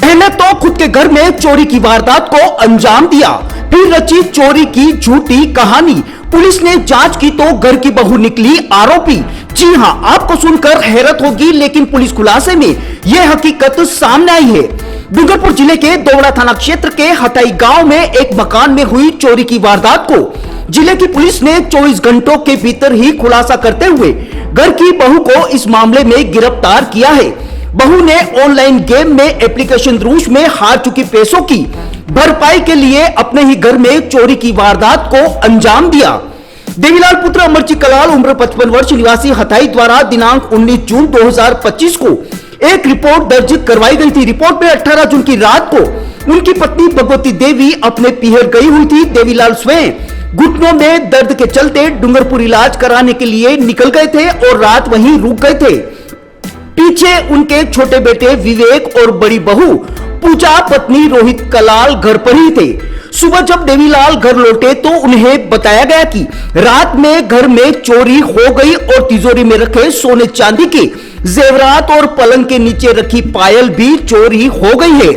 पहले तो खुद के घर में चोरी की वारदात को अंजाम दिया, फिर रची चोरी की झूठी कहानी। पुलिस ने जांच की तो घर की बहू निकली आरोपी। जी हां, आपको सुनकर हैरत होगी, लेकिन पुलिस खुलासे में यह हकीकत सामने आई है। डूंगरपुर जिले के दोवड़ा थाना क्षेत्र के हटाई गांव में एक मकान में हुई चोरी की वारदात को जिले की पुलिस ने 24 घंटों के भीतर ही खुलासा करते हुए घर की बहू को इस मामले में गिरफ्तार किया है। बहू ने ऑनलाइन गेम में एप्लीकेशन रूस में हार चुकी पैसों की भरपाई के लिए अपने ही घर में चोरी की वारदात को अंजाम दिया। देवीलाल पुत्र अमरजीत कलाल उम्र 55 वर्ष निवासी हथाई द्वारा दिनांक 19 जून 2025 को एक रिपोर्ट दर्ज करवाई गई थी। रिपोर्ट में 18 जून की रात को उनकी पत्नी भगवती देवी अपने पीहर गई हुई थी। देवीलाल स्वयं घुटनों में दर्द के चलते डूंगरपुर इलाज कराने के लिए निकल गए थे और रात वहीं रुक गए थे। पीछे उनके छोटे बेटे विवेक और बड़ी बहू पूजा पत्नी रोहित कलाल घर पर ही थे। सुबह जब देवीलाल घर लौटे तो उन्हें बताया गया कि रात में घर में चोरी हो गई और तिजोरी में रखे सोने चांदी के जेवरात और पलंग के नीचे रखी पायल भी चोरी हो गई है।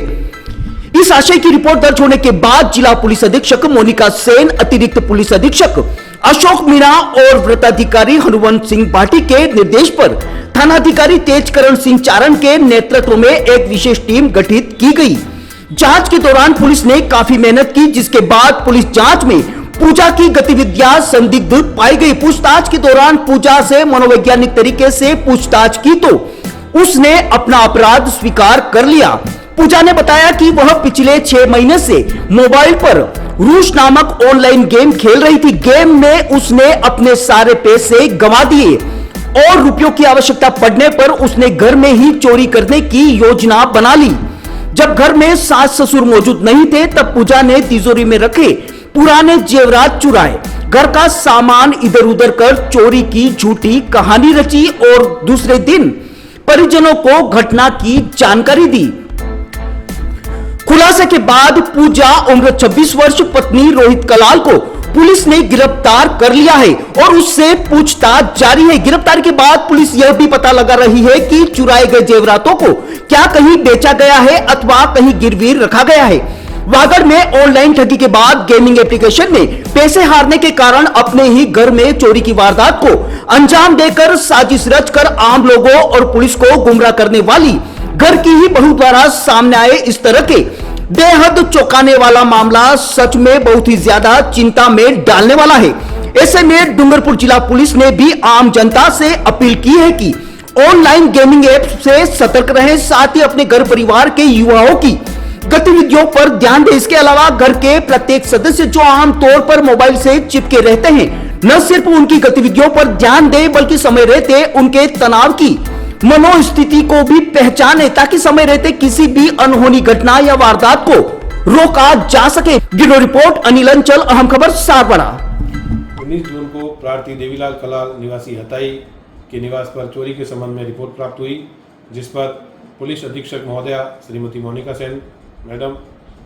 इस आशय की रिपोर्ट दर्ज होने के बाद जिला पुलिस अधीक्षक मोनिका सेन, अतिरिक्त पुलिस अधीक्षक अशोक मीणा और वृत्ताधिकारी हनुवंत सिंह भाटी के निर्देश पर थानाधिकारी तेजकरण सिंह चारण के नेतृत्व में एक विशेष टीम गठित की गई। जांच के दौरान पुलिस ने काफी मेहनत की, जिसके बाद पुलिस जांच में पूजा की गतिविधियां संदिग्ध पाई गई। पूछताछ के दौरान पूजा से मनोवैज्ञानिक तरीके से पूछताछ की तो उसने अपना अपराध स्वीकार कर लिया। पूजा ने बताया कि वह पिछले 6 महीने से मोबाइल पर रूस नामक ऑनलाइन गेम खेल रही थी। गेम में उसने अपने सारे पैसे गंवा दिए और रुपयों की आवश्यकता पड़ने पर उसने घर में ही चोरी करने की योजना बना ली। जब घर में सास ससुर मौजूद नहीं थे तब पूजा ने तिजोरी में रखे पुराने जेवरात चुराए, घर का सामान इधर उधर कर चोरी की झूठी कहानी रची और दूसरे दिन परिजनों को घटना की जानकारी दी। खुलासे के बाद पूजा उम्र 26 वर्ष पत्नी रोहित कलाल को पुलिस ने गिरफ्तार कर लिया है और उससे पूछताछ जारी है। गिरफ्तारी के बाद पुलिस यह भी पता लगा रही है कि चुराए गए जेवरातों को क्या कहीं बेचा गया है अथवा कहीं गिरवी रखा गया है। वागड़ में ऑनलाइन ठगी के बाद गेमिंग एप्लीकेशन में पैसे हारने के कारण अपने ही घर में चोरी की वारदात को अंजाम देकर साजिश रचकर आम लोगों और पुलिस को गुमराह करने वाली घर की ही बहू द्वारा सामने आए इस तरह के बेहद चौंकाने वाला मामला सच में बहुत ही ज्यादा चिंता में डालने वाला है। ऐसे में डूंगरपुर जिला पुलिस ने भी आम जनता से अपील की है कि ऑनलाइन गेमिंग ऐप से सतर्क रहें, साथ ही अपने घर परिवार के युवाओं की गतिविधियों पर ध्यान दें। इसके अलावा घर के प्रत्येक सदस्य जो आमतौर पर मोबाइल से चिपके रहते हैं, न सिर्फ उनकी गतिविधियों पर ध्यान दें बल्कि समय रहते उनके तनाव की मनोस्थिति को भी पहचाने ताकि समय रहते किसी भी अनहोनी घटना या वारदात को रोका जा सके। ब्यूरो रिपोर्ट अनिल अंचल, अहम खबर सारवाड़ा। 19 जून को प्रार्थी देवीलाल कलाल निवासी हताई के निवास पर चोरी के संबंध में रिपोर्ट प्राप्त हुई, जिस पर पुलिस अधीक्षक महोदया श्रीमती मोनिका सेन मैडम,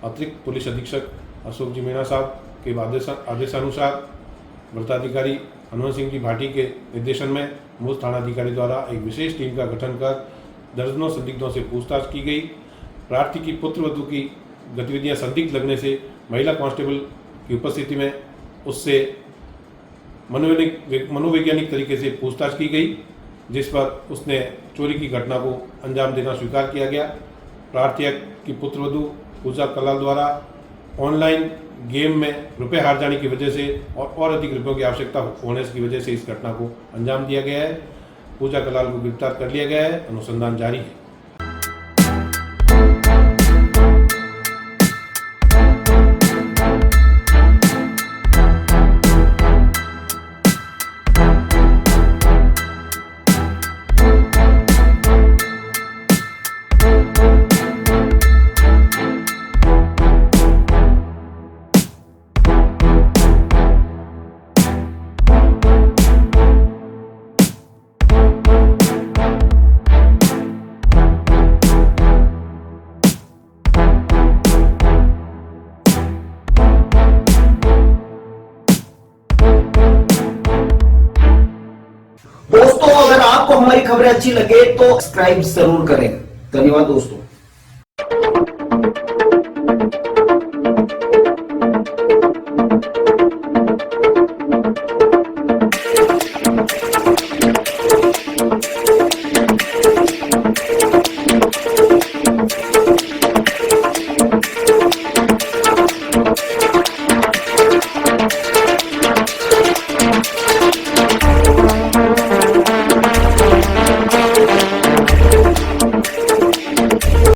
अतिरिक्त पुलिस अधीक्षक अशोक जी मीणा साहब के आदेशानुसार वृत्ताधिकारी हनुवंत सिंह जी भाटी के निर्देशन में मूल थानाधिकारी द्वारा एक विशेष टीम का गठन कर दर्जनों संदिग्धों से पूछताछ की गई। प्रार्थी की पुत्रवधू की गतिविधियां संदिग्ध लगने से महिला कांस्टेबल की उपस्थिति में उससे मनोवैज्ञानिक तरीके से पूछताछ की गई, जिस पर उसने चोरी की घटना को अंजाम देना स्वीकार किया गया। प्रार्थी की पुत्रवधू पूजा कलाल द्वारा ऑनलाइन गेम में रुपए हार जाने की वजह से और अधिक रुपयों की आवश्यकता होने की वजह से इस घटना को अंजाम दिया गया है। पूजा कलाल को गिरफ्तार कर लिया गया है, अनुसंधान जारी है। दोस्तों, अगर आपको हमारी खबरें अच्छी लगे तो सब्सक्राइब जरूर करें। धन्यवाद दोस्तों।